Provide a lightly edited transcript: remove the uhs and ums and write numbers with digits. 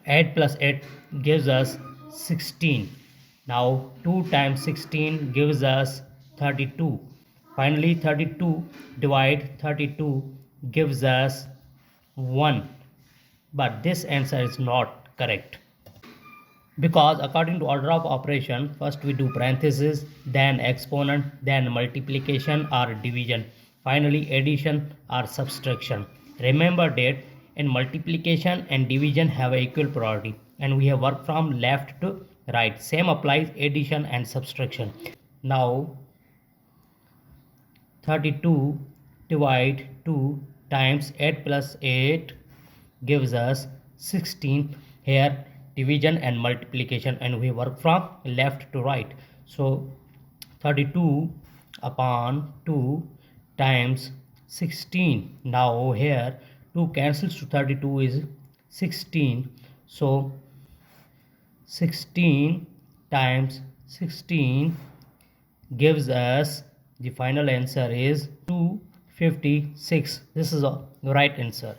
8 plus 8 gives us 16. Now 2 times 16 gives us 32. Finally 32 divide 32 gives us 1. But this answer is not correct, because according to order of operation, first we do parenthesis, then exponent, then multiplication or division, finally addition or subtraction. Remember that in multiplication and division have equal priority, and we have worked from left to right. Same applies addition and subtraction. Now 32 divide 2 times 8 plus 8 gives us 16. Here division and multiplication, and we work from left to right. So 32 upon 2 times 16. Now here 2 cancels to 32 is 16. So 16 times 16 gives us, the final answer is 256. This is the right answer.